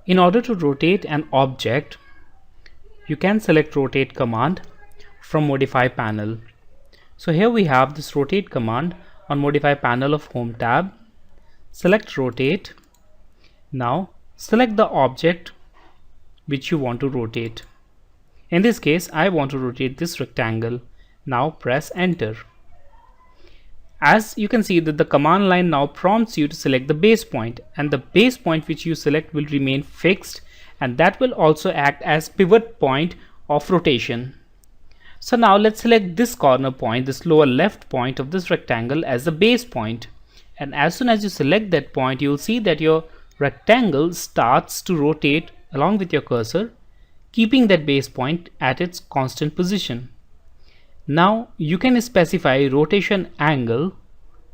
In order to rotate an object, you can select rotate command from modify panel. So here we have this rotate command on modify panel of home tab. Select rotate. Now select the object which you want to rotate. In this case, I want to rotate this rectangle. Now press enter. As you can see that the command line now prompts you to select the base point, and the base point which you select will remain fixed, and that will also act as pivot point of rotation. So now let's select this corner point, this lower left point of this rectangle as the base point, and as soon as you select that point, you will see that your rectangle starts to rotate along with your cursor, keeping that base point at its constant position. Now you can specify rotation angle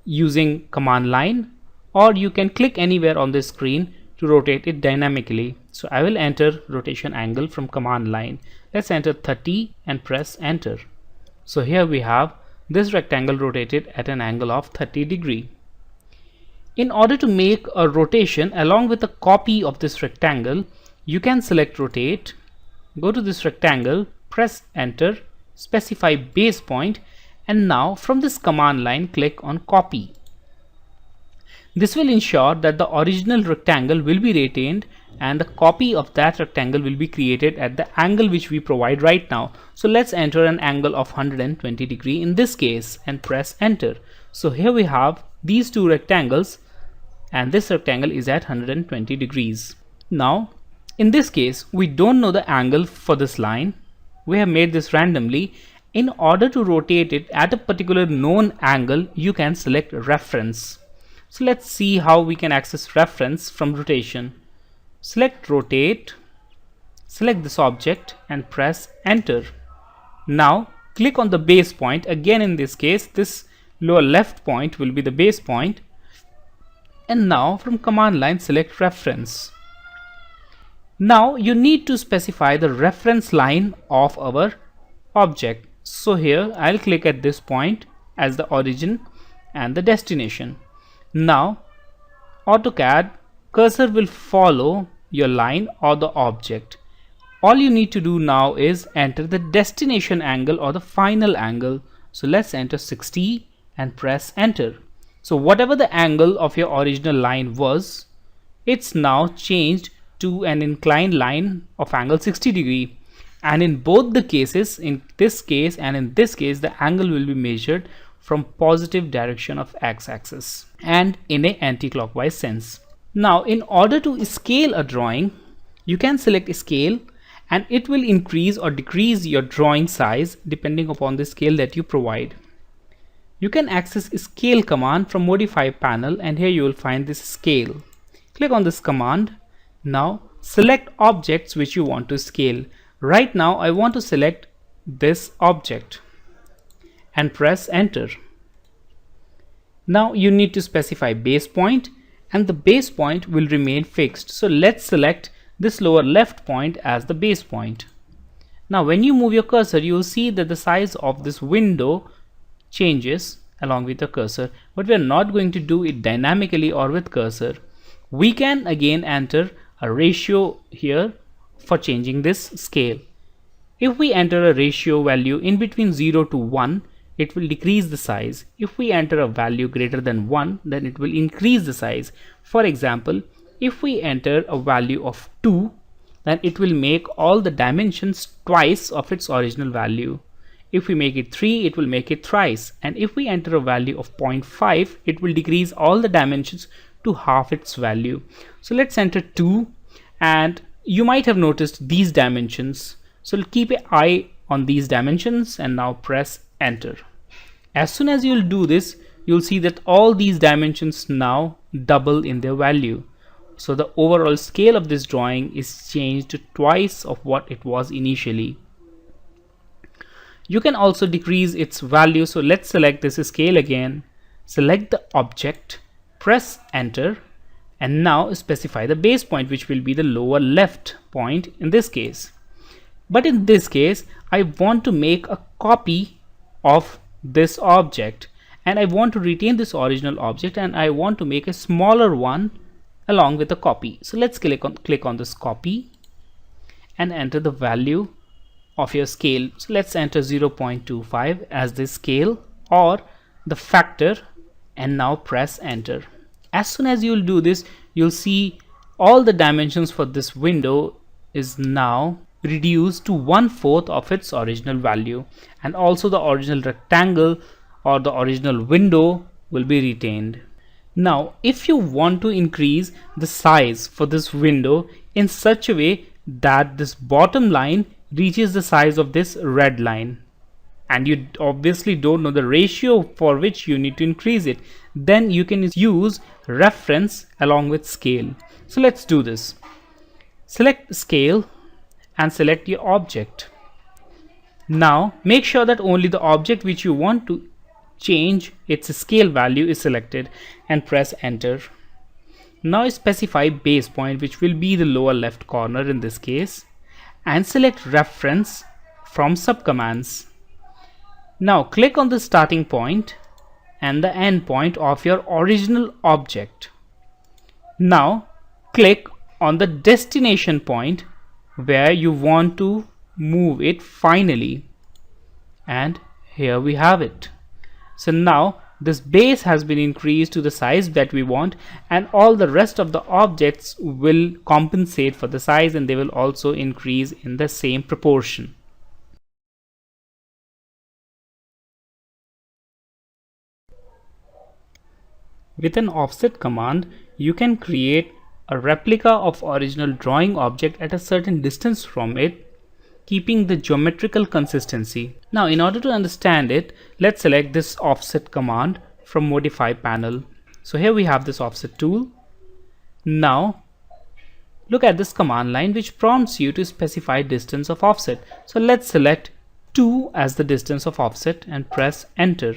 using command line, or you can click anywhere on the screen to rotate it dynamically. So I will enter rotation angle from command line. Let's enter 30 and press enter. So here we have this rectangle rotated at an angle of 30 degree. In order to make a rotation along with a copy of this rectangle, you can select rotate, go to this rectangle, press enter, specify base point, and now from this command line click on copy. This will ensure that the original rectangle will be retained and the copy of that rectangle will be created at the angle which we provide right now. So let's enter an angle of 120 degree in this case and press enter. So here we have these two rectangles, and this rectangle is at 120 degrees. Now in this case, we don't know the angle for this line. We have made this randomly. In order to rotate it at a particular known angle, you can select reference. So let's see how we can access reference from rotation. Select rotate, select this object and press enter. Now click on the base point. Again, in this case, this lower left point will be the base point. And now from command line select reference. Now you need to specify the reference line of our object. So here I'll click at this point as the origin and the destination. Now AutoCAD cursor will follow your line or the object. All you need to do now is enter the destination angle or the final angle. So let's enter 60 and press enter. So whatever the angle of your original line was, it's now changed to an inclined line of angle 60 degree, and in both the cases, in this case and in this case, the angle will be measured from positive direction of x-axis and in a anti-clockwise sense. Now in order to scale a drawing, you can select scale and it will increase or decrease your drawing size depending upon the scale that you provide. You can access scale command from modify panel, and here you will find this scale. Click on this command. Now select objects which you want to scale. Right now I want to select this object and press enter. Now you need to specify base point, and the base point will remain fixed. So let's select this lower left point as the base point. Now when you move your cursor, you will see that the size of this window changes along with the cursor, but we are not going to do it dynamically or with cursor. We can again enter a ratio here for changing this scale. If we enter a ratio value in between 0 to 1, it will decrease the size. If we enter a value greater than 1, then it will increase the size. For example, if we enter a value of 2, then it will make all the dimensions twice of its original value. If we make it 3, it will make it thrice. And if we enter a value of 0.5, it will decrease all the dimensions to half its value. So let's enter 2, and you might have noticed these dimensions. So keep an eye on these dimensions and now press enter. As soon as you'll do this, you'll see that all these dimensions now double in their value. So the overall scale of this drawing is changed to twice of what it was initially. You can also decrease its value. So let's select this scale again, select the object, press enter, and now specify the base point, which will be the lower left point in this case. But in this case, I want to make a copy of this object, and I want to retain this original object, and I want to make a smaller one along with a copy. So let's click on this copy and enter the value of your scale. So let's enter 0.25 as the scale or the factor, and now press enter. As soon as you'll do this, you'll see all the dimensions for this window is now reduced to 1/4 of its original value, and also the original rectangle or the original window will be retained. Now if you want to increase the size for this window in such a way that this bottom line reaches the size of this red line, and you obviously don't know the ratio for which you need to increase it, then you can use reference along with scale. So let's do this. Select scale and select your object. Now make sure that only the object which you want to change its scale value is selected and press enter. Now specify base point, which will be the lower left corner in this case, and select reference from subcommands. Now click on the starting point and the end point of your original object. Now click on the destination point where you want to move it finally, and here we have it. So now this base has been increased to the size that we want, and all the rest of the objects will compensate for the size, and they will also increase in the same proportion. With an offset command, you can create a replica of original drawing object at a certain distance from it, keeping the geometrical consistency. Now in order to understand it, let's select this offset command from modify panel. So here we have this offset tool. Now look at this command line which prompts you to specify distance of offset. So let's select 2 as the distance of offset and press enter.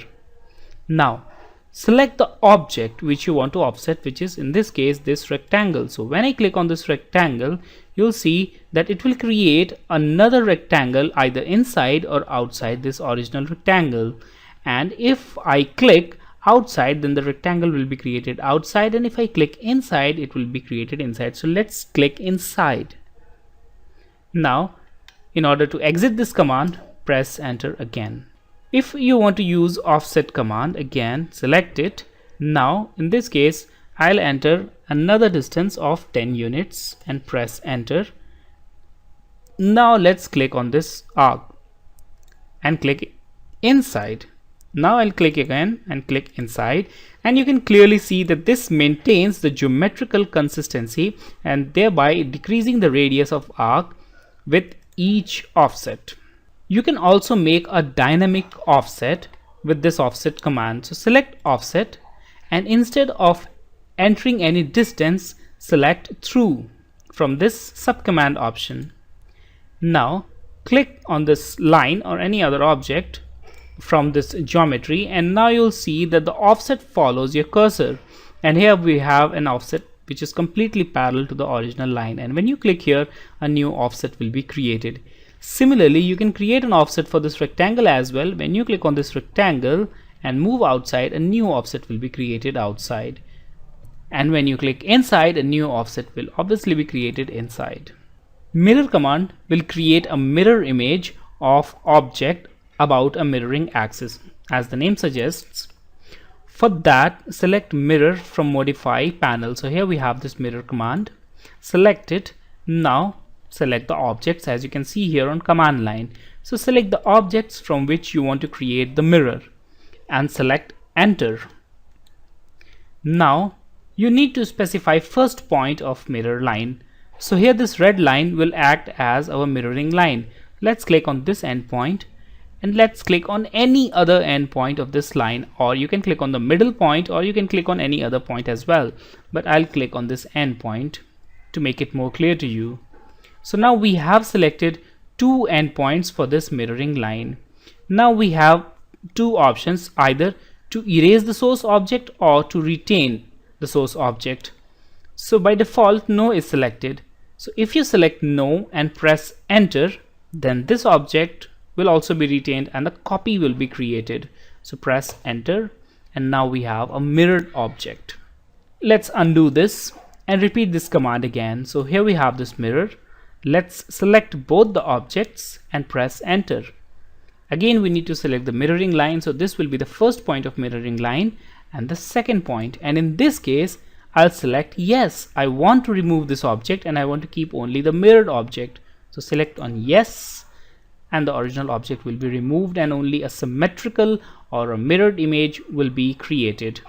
Now select the object which you want to offset, which is in this case this rectangle. So when I click on this rectangle, you'll see that it will create another rectangle either inside or outside this original rectangle. And if I click outside, then the rectangle will be created outside, and if I click inside, it will be created inside. So let's click inside. Now in order to exit this command, press enter again. If you want to use offset command, again select it. Now in this case I'll enter another distance of 10 units and press enter. Now let's click on this arc and click inside. Now I'll click again and click inside, and you can clearly see that this maintains the geometrical consistency and thereby decreasing the radius of arc with each offset. You can also make a dynamic offset with this offset command. So select offset, and instead of entering any distance, select through from this subcommand option. Now click on this line or any other object from this geometry, and now you'll see that the offset follows your cursor, and here we have an offset which is completely parallel to the original line, and when you click here, a new offset will be created. Similarly, you can create an offset for this rectangle as well. When you click on this rectangle and move outside, a new offset will be created outside, and when you click inside, a new offset will obviously be created inside. Mirror command will create a mirror image of object about a mirroring axis, as the name suggests. For that, select mirror from modify panel. So here we have this mirror command. Select it. Now select the objects as you can see here on command line. So select the objects from which you want to create the mirror and select enter. Now you need to specify first point of mirror line. So here this red line will act as our mirroring line. Let's click on this endpoint, and let's click on any other endpoint of this line, or you can click on the middle point, or you can click on any other point as well, but I'll click on this endpoint to make it more clear to you. So now we have selected 2 endpoints for this mirroring line. Now we have 2 options, either to erase the source object or to retain the source object. So by default no is selected. So if you select no and press enter, then this object will also be retained and a copy will be created. So press enter, and now we have a mirrored object. Let's undo this and repeat this command again. So here we have this mirror. Let's select both the objects and press enter. Again we need to select the mirroring line, so this will be the first point of mirroring line and the second point, and in this case I'll select yes, I want to remove this object and I want to keep only the mirrored object. So select on yes, and the original object will be removed and only a symmetrical or a mirrored image will be created.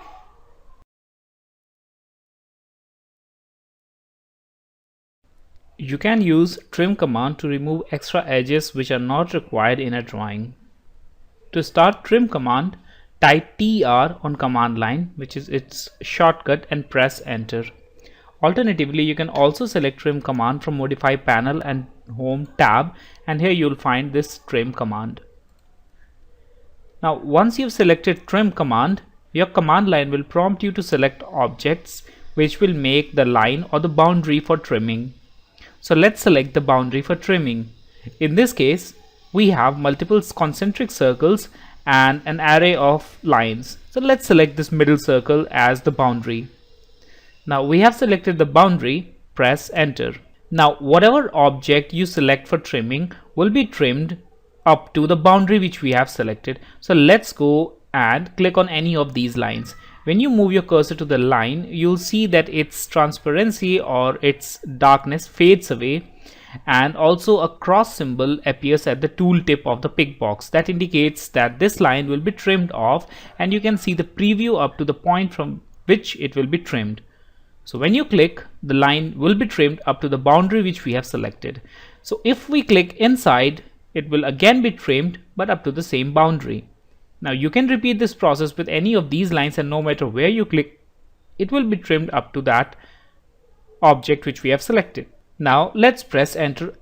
You can use trim command to remove extra edges which are not required in a drawing. To start trim command, type TR on command line, which is its shortcut, and press enter. Alternatively, you can also select trim command from modify panel and home tab, and here you'll find this trim command. Now once you've selected trim command, your command line will prompt you to select objects which will make the line or the boundary for trimming. So let's select the boundary for trimming. In this case, we have multiple concentric circles and an array of lines. So let's select this middle circle as the boundary. Now we have selected the boundary, press enter. Now whatever object you select for trimming will be trimmed up to the boundary which we have selected. So let's go and click on any of these lines. When you move your cursor to the line, you'll see that its transparency or its darkness fades away, and also a cross symbol appears at the tooltip of the pick box. That indicates that this line will be trimmed off, and you can see the preview up to the point from which it will be trimmed. So when you click, the line will be trimmed up to the boundary which we have selected. So if we click inside, it will again be trimmed but up to the same boundary. Now you can repeat this process with any of these lines, and no matter where you click, it will be trimmed up to that object which we have selected. Now let's press enter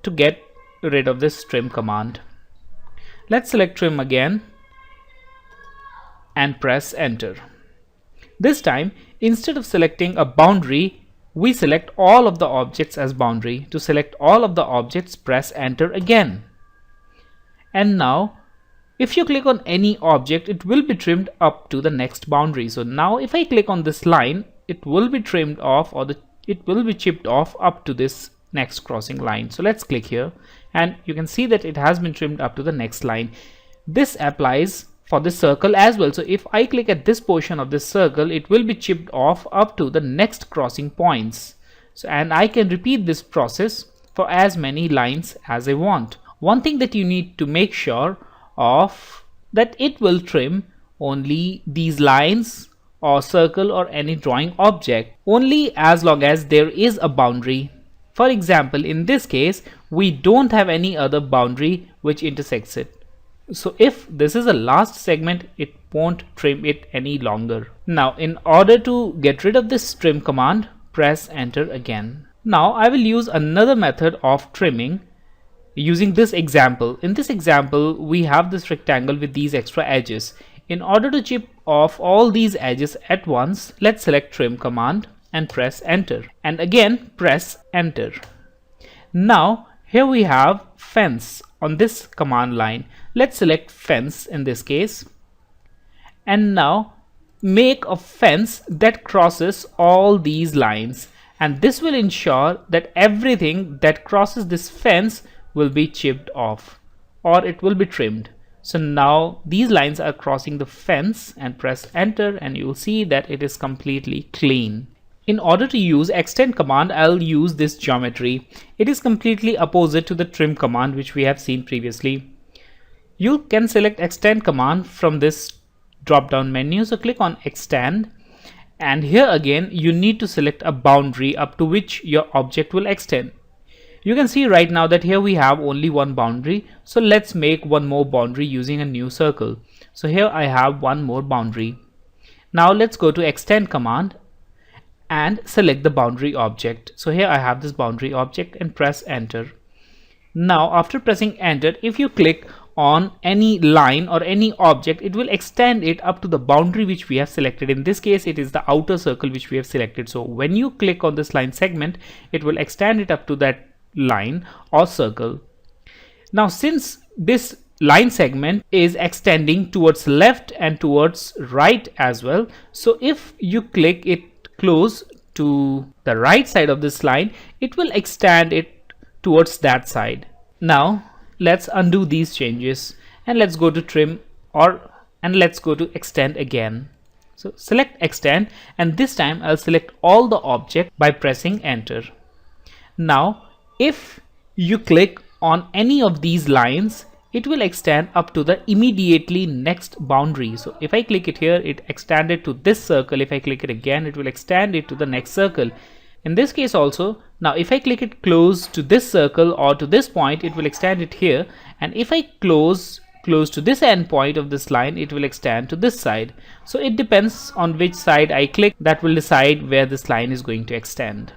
to get rid of this trim command. Let's select trim again and press enter. This time, instead of selecting a boundary, we select all of the objects as boundary. To select all of the objects, press enter again. And now if you click on any object, it will be trimmed up to the next boundary. So now if I click on this line, it will be trimmed off, or it will be chipped off up to this next crossing line. So let's click here, and you can see that it has been trimmed up to the next line. This applies for this circle as well. So if I click at this portion of this circle, it will be chipped off up to the next crossing points. So, and I can repeat this process for as many lines as I want. One thing that you need to make sure of that it will trim only these lines or circle or any drawing object only as long as there is a boundary. For example, in this case, we don't have any other boundary which intersects it. So if this is a last segment, it won't trim it any longer. Now in order to get rid of this trim command, press enter again. Now I will use another method of trimming using this example. In this example, we have this rectangle with these extra edges. In order to chip off all these edges at once, let's select trim command and press enter, and again press enter. Now here we have fence on this command line. Let's select fence in this case, and now make a fence that crosses all these lines, and this will ensure that everything that crosses this fence will be chipped off or it will be trimmed. So now these lines are crossing the fence, and press enter, and you will see that it is completely clean. In order to use extend command, I'll use this geometry. It is completely opposite to the trim command which we have seen previously. You can select extend command from this drop down menu. So click on extend, and here again you need to select a boundary up to which your object will extend. You can see right now that here we have only one boundary, so let's make one more boundary using a new circle. So here I have one more boundary. Now let's go to extend command and select the boundary object. So here I have this boundary object, and press enter. Now after pressing enter, if you click on any line or any object, it will extend it up to the boundary which we have selected. In this case, it is the outer circle which we have selected. So when you click on this line segment, it will extend it up to that line or circle. Now since this line segment is extending towards left and towards right as well, so if you click it close to the right side of this line, it will extend it towards that side. Now let's undo these changes and let's go to trim and let's go to extend again. So select extend, and this time I'll select all the object by pressing enter. Now if you click on any of these lines, it will extend up to the immediately next boundary. So if I click it here, it extended to this circle. If I click it again, it will extend it to the next circle. In this case also, now if I click it close to this circle or to this point, it will extend it here, and if I close to this end point of this line, it will extend to this side. So it depends on which side I click, that will decide where this line is going to extend.